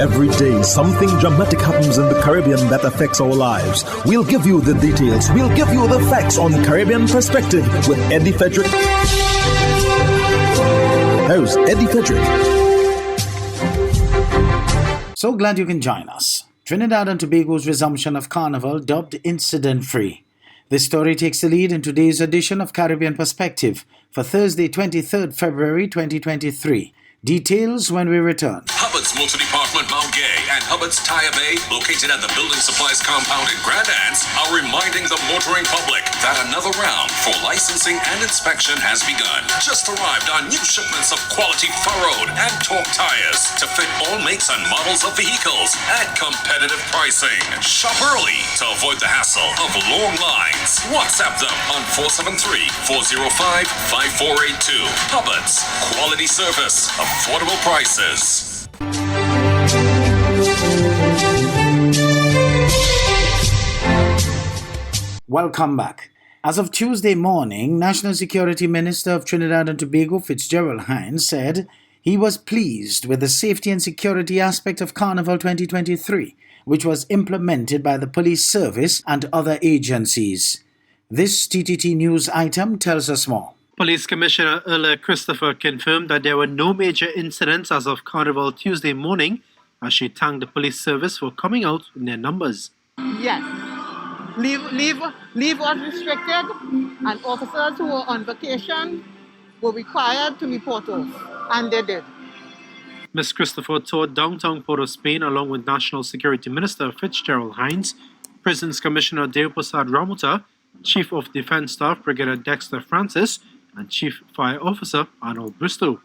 Every day, something dramatic happens in the Caribbean that affects our lives. We'll give you the details. We'll give you the facts on Caribbean Perspective with Eddie Frederick. Host Eddie Frederick. So glad you can join us. Trinidad and Tobago's resumption of Carnival dubbed incident-free. This story takes the lead in today's edition of Caribbean Perspective for Thursday, 23rd February 2023. Details when we return. Hubbard's Motor Department Mount Gay and Hubbard's Tire Bay, located at the Building Supplies Compound in Grand Anse, are reminding the motoring public that another round for licensing and inspection has begun. Just arrived on new shipments of quality furrowed and torque tires to fit all makes and models of vehicles at competitive pricing. Shop early to avoid the hassle of long lines. WhatsApp them on 473-405-5482. Hubbard's, quality service, affordable prices. Welcome back. As of Tuesday morning, National Security Minister of Trinidad and Tobago Fitzgerald Hines said he was pleased with the safety and security aspect of Carnival 2023, which was implemented by the police service and other agencies. This TTT News item tells us more. Police Commissioner Erla Christopher confirmed that there were no major incidents as of Carnival Tuesday morning, as she thanked the police service for coming out in their numbers. Yes. Leave was restricted, and officers who were on vacation were required to report off, and they did. Ms. Christopher toured downtown Port of Spain along with National Security Minister Fitzgerald Hines, Prisons Commissioner Deoprasad Ramuta, Chief of Defence Staff Brigadier Dexter Francis, and Chief Fire Officer Arnold Bristow.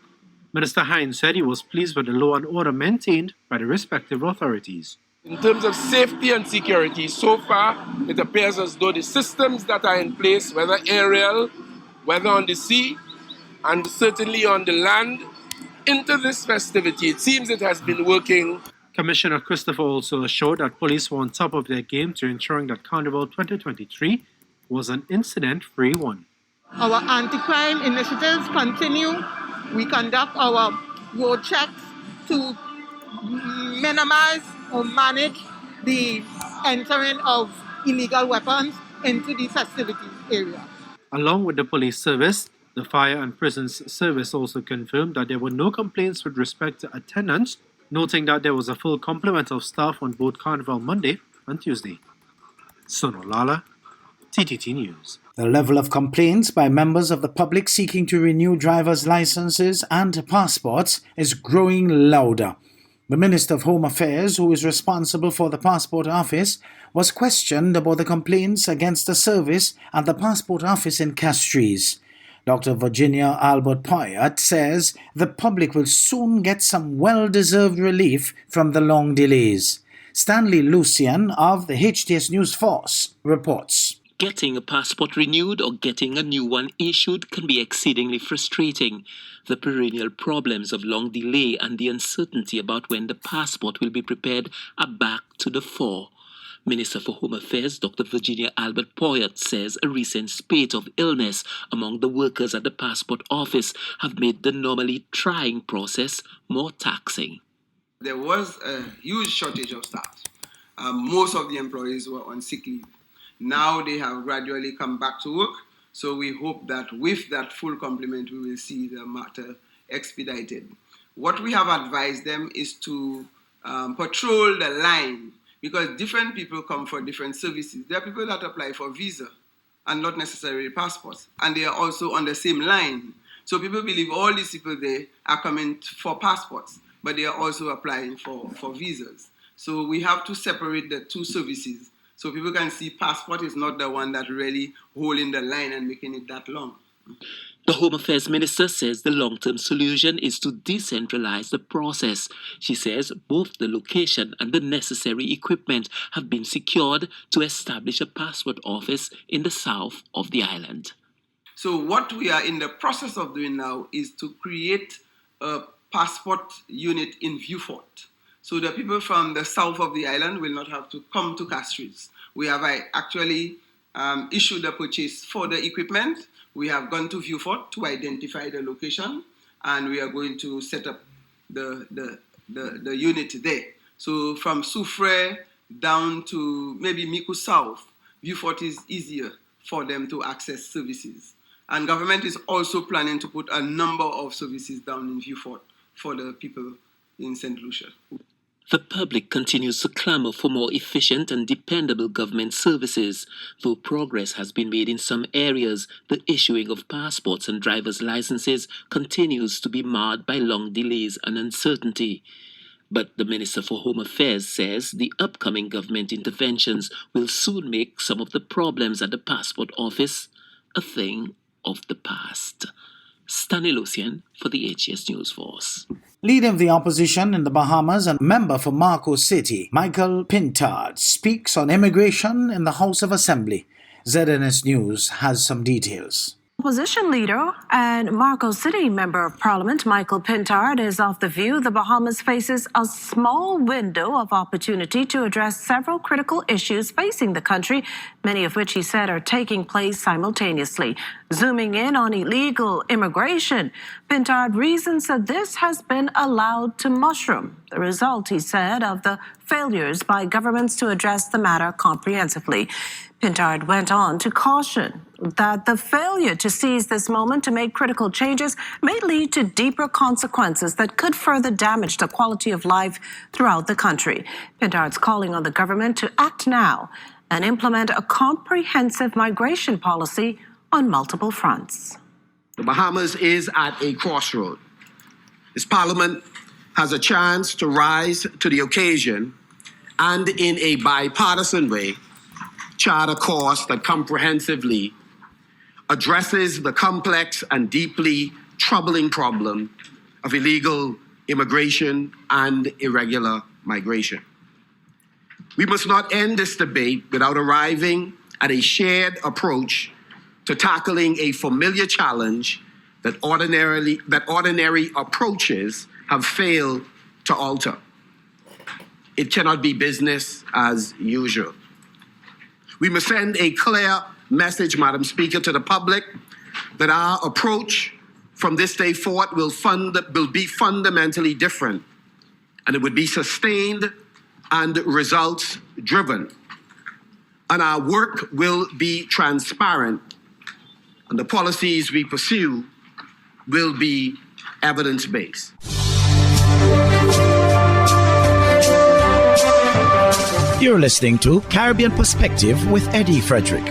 Minister Hines said he was pleased with the law and order maintained by the respective authorities. In terms of safety and security, so far it appears as though the systems that are in place, whether aerial, whether on the sea, and certainly on the land, into this festivity, it seems it has been working. Commissioner Christopher also assured that police were on top of their game to ensuring that Carnival 2023 was an incident-free one. Our anti-crime initiatives continue. We conduct our road checks to minimize or manage the entering of illegal weapons into the festivities area. Along with the police service, the Fire and Prisons Service also confirmed that there were no complaints with respect to attendance, noting that there was a full complement of staff on both Carnival Monday and Tuesday. Sono Lala, TTT News. The level of complaints by members of the public seeking to renew driver's licenses and passports is growing louder. The Minister of Home Affairs, who is responsible for the Passport Office, was questioned about the complaints against the service and the Passport Office in Castries. Dr. Virginia Albert Poyat says the public will soon get some well-deserved relief from the long delays. Stanley Lucian of the HTS News Force reports. Getting a passport renewed or getting a new one issued can be exceedingly frustrating. The perennial problems of long delay and the uncertainty about when the passport will be prepared are back to the fore. Minister for Home Affairs Dr. Virginia Albert Poyat says a recent spate of illness among the workers at the Passport Office have made the normally trying process more taxing. There was a huge shortage of staff. Most of the employees were on sick leave. Now they have gradually come back to work. So we hope that with that full complement, we will see the matter expedited. What we have advised them is to patrol the line, because different people come for different services. There are people that apply for visa and not necessarily passports, and they are also on the same line. So people believe all these people there are coming for passports, but they are also applying for visas. So we have to separate the two services, so people can see passport is not the one that really holding the line and making it that long. The Home Affairs Minister says the long-term solution is to decentralize the process. She says both the location and the necessary equipment have been secured to establish a passport office in the south of the island. So what we are in the process of doing now is to create a passport unit in Vieux-Fort. So the people from the south of the island will not have to come to Castries. We have actually issued a purchase for the equipment. We have gone to Vieux-Fort to identify the location, and we are going to set up the unit there. So from Soufrière down to maybe Miku South, Vieux-Fort is easier for them to access services. And government is also planning to put a number of services down in Vieux-Fort for the people in St. Lucia. The public continues to clamour for more efficient and dependable government services. Though progress has been made in some areas, the issuing of passports and driver's licenses continues to be marred by long delays and uncertainty. But the Minister for Home Affairs says the upcoming government interventions will soon make some of the problems at the passport office a thing of the past. Stanley Lucian for the HS News Force. Leading the opposition in the Bahamas and member for Marco City, Michael Pintard, speaks on immigration in the House of Assembly. ZNS News has some details. Opposition leader and Marco City Member of Parliament Michael Pintard is of the view the Bahamas faces a small window of opportunity to address several critical issues facing the country, many of which he said are taking place simultaneously. Zooming in on illegal immigration, Pintard reasons that this has been allowed to mushroom, the result, he said, of the failures by governments to address the matter comprehensively. Pintard went on to caution that the failure to seize this moment to make critical changes may lead to deeper consequences that could further damage the quality of life throughout the country. Pintard's calling on the government to act now and implement a comprehensive migration policy on multiple fronts. The Bahamas is at a crossroad. This Parliament has a chance to rise to the occasion and in a bipartisan way chart a course that comprehensively addresses the complex and deeply troubling problem of illegal immigration and irregular migration. We must not end this debate without arriving at a shared approach to tackling a familiar challenge that ordinary approaches have failed to alter. It cannot be business as usual. We must send a clear message, Madam Speaker, to the public that our approach from this day forward will be fundamentally different, and it would be sustained and results-driven. And our work will be transparent, and the policies we pursue will be evidence-based. You're listening to Caribbean Perspective with Eddie Frederick.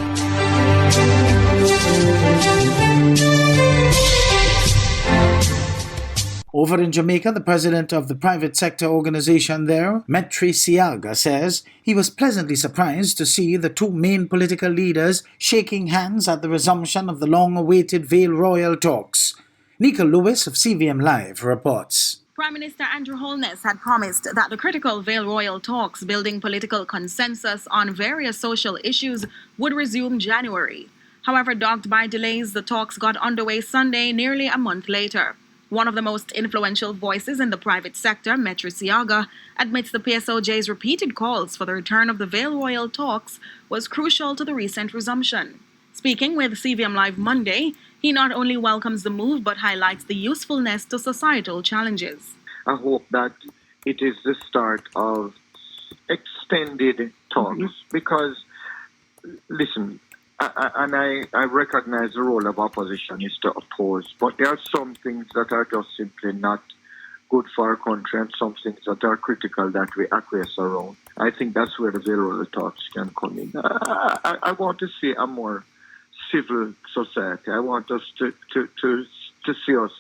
Over in Jamaica, the president of the private sector organization there, Metri Siaga, says he was pleasantly surprised to see the two main political leaders shaking hands at the resumption of the long-awaited Vale Royal talks. Nika Lewis of CVM Live reports. Prime Minister Andrew Holness had promised that the critical Vale Royal talks building political consensus on various social issues would resume January. However, dogged by delays, the talks got underway Sunday, nearly a month later. One of the most influential voices in the private sector, Metri Siaga, admits the PSOJ's repeated calls for the return of the Vale Royal talks was crucial to the recent resumption. Speaking with CVM Live Monday, he not only welcomes the move but highlights the usefulness to societal challenges. I hope that it is the start of extended talks because, listen, I recognize the role of opposition is to oppose, but there are some things that are just simply not good for our country and some things that are critical that we acquiesce around. I think that's where the Vale Royal talks can come in. I want to see a more civil society. I want us to see us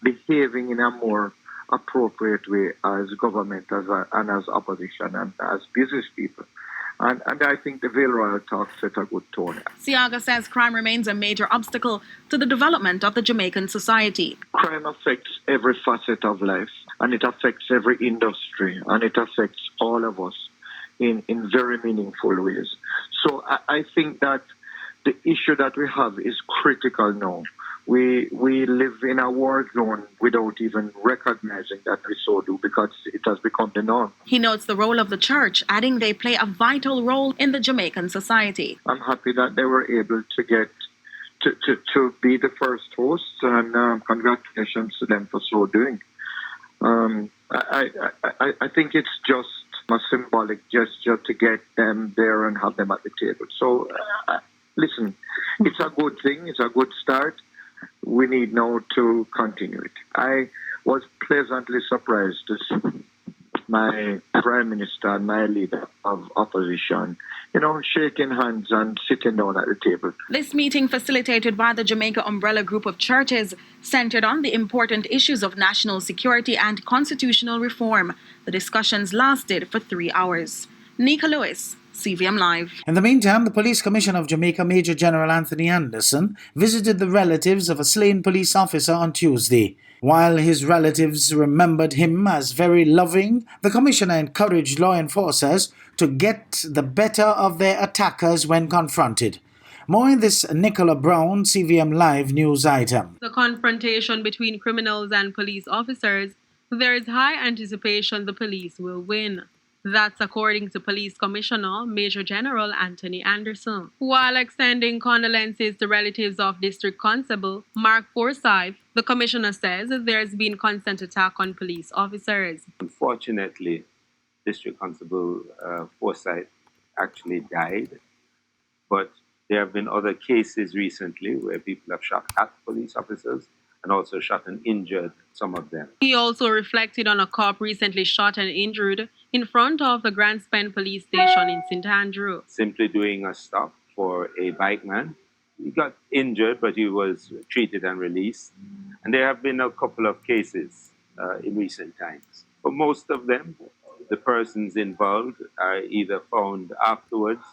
behaving in a more appropriate way as government and as opposition and as business people. And I think the Vale Royal talks set a good tone. Siaga says crime remains a major obstacle to the development of the Jamaican society. Crime affects every facet of life, and it affects every industry, and it affects all of us in very meaningful ways. So I think that the issue that we have is critical now. We live in a war zone without even recognizing that we so do because it has become the norm. He notes the role of the church, adding they play a vital role in the Jamaican society. I'm happy that they were able to get to be the first hosts, and congratulations to them for so doing. I think it's just a symbolic gesture to get them there and have them at the table. So, listen, it's a good thing. It's a good start. We need now to continue it. I was pleasantly surprised to see my Prime Minister and my leader of opposition, shaking hands and sitting down at the table. This meeting, facilitated by the Jamaica Umbrella Group of Churches, centered on the important issues of national security and constitutional reform. The discussions lasted for 3 hours. Nika Lewis, CVM Live. In the meantime, the Police Commissioner of Jamaica, Major General Anthony Anderson, visited the relatives of a slain police officer on Tuesday. While his relatives remembered him as very loving, the Commissioner encouraged law enforcers to get the better of their attackers when confronted. More in this Nicola Brown CVM Live news item. The confrontation between criminals and police officers, there is high anticipation the police will win. That's according to Police Commissioner Major General Anthony Anderson. While extending condolences to relatives of District Constable Mark Forsyth, the Commissioner says there's been constant attack on police officers. Unfortunately, District Constable Forsyth actually died, but there have been other cases recently where people have shot at police officers and also shot and injured some of them. He also reflected on a cop recently shot and injured in front of the Grand Spend police station in St. Andrew. Simply doing a stop for a bike man. He got injured, but he was treated and released. And there have been a couple of cases in recent times. For most of them, the persons involved are either found afterwards,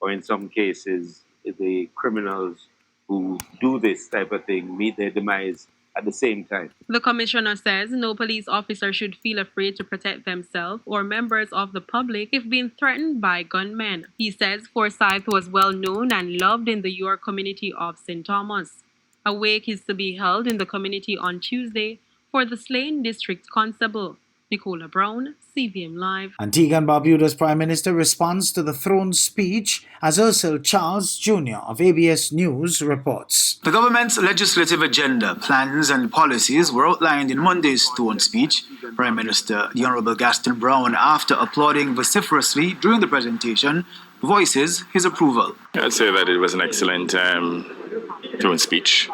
or in some cases, the criminals who do this type of thing meet their demise at the same time. The Commissioner says no police officer should feel afraid to protect themselves or members of the public if being threatened by gunmen. He says Forsyth was well known and loved in the York community of St. Thomas. A wake is to be held in the community on Tuesday for the slain district constable. Nicola Brown, CVM Live. Antigua and Barbuda's Prime Minister responds to the throne speech as Ursel Charles Jr. of ABS News reports. The government's legislative agenda, plans and policies were outlined in Monday's throne speech. Prime Minister the Honourable Gaston Brown, after applauding vociferously during the presentation, voices his approval. I'd say that it was an excellent throne speech,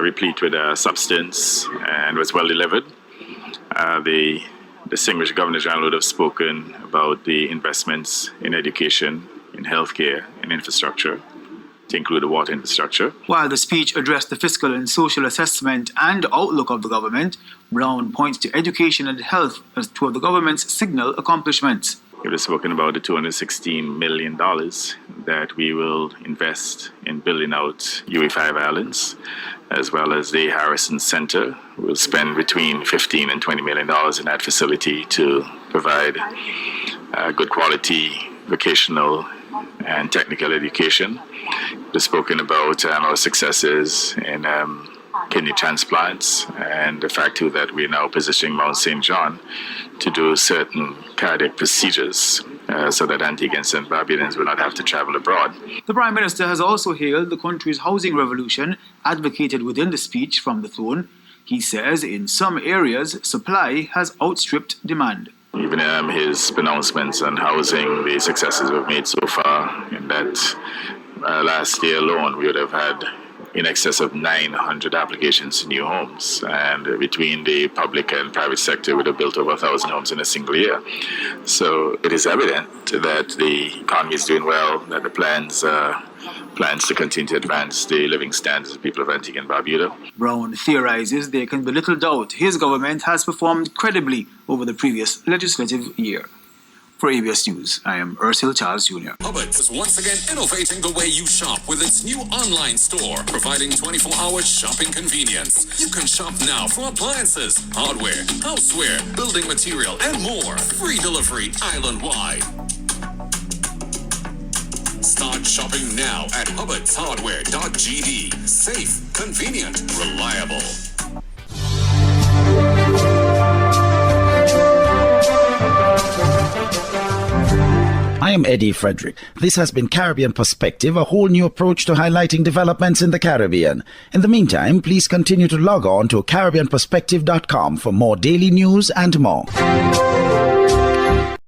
replete with substance, and was well delivered. The distinguished Governor General would have spoken about the investments in education, in healthcare, in infrastructure, to include the water infrastructure. While the speech addressed the fiscal and social assessment and outlook of the government, Brown points to education and health as two of the government's signal accomplishments. He would have spoken about the $216 million that we will invest in building out UE5 islands, as well as the Harrison Center. We'll spend between $15 and $20 million in that facility to provide good quality vocational and technical education. We've spoken about our successes in kidney transplants and the fact too that we're now positioning Mount St. John to do certain cardiac procedures so that Antiguans and Barbadians will not have to travel abroad. The Prime Minister has also hailed the country's housing revolution advocated within the speech from the throne. He says in some areas, supply has outstripped demand. Even his pronouncements on housing, the successes we've made so far, in that last year alone we would have had in excess of 900 applications to new homes, and between the public and private sector we would have built over 1,000 homes in a single year. So it is evident that the economy is doing well, that the plans to continue to advance the living standards of the people of Antigua and Barbuda. Brown theorizes there can be little doubt his government has performed credibly over the previous legislative year. For ABS News, I am Ursel Charles Jr. Hubbards is once again innovating the way you shop with its new online store, providing 24-hour shopping convenience. You can shop now for appliances, hardware, houseware, building material, and more. Free delivery island-wide. Start shopping now at hubbardshardware.gd. Safe, convenient, reliable. I am Eddie Frederick. This has been Caribbean Perspective, a whole new approach to highlighting developments in the Caribbean. In the meantime, please continue to log on to CaribbeanPerspective.com for more daily news and more.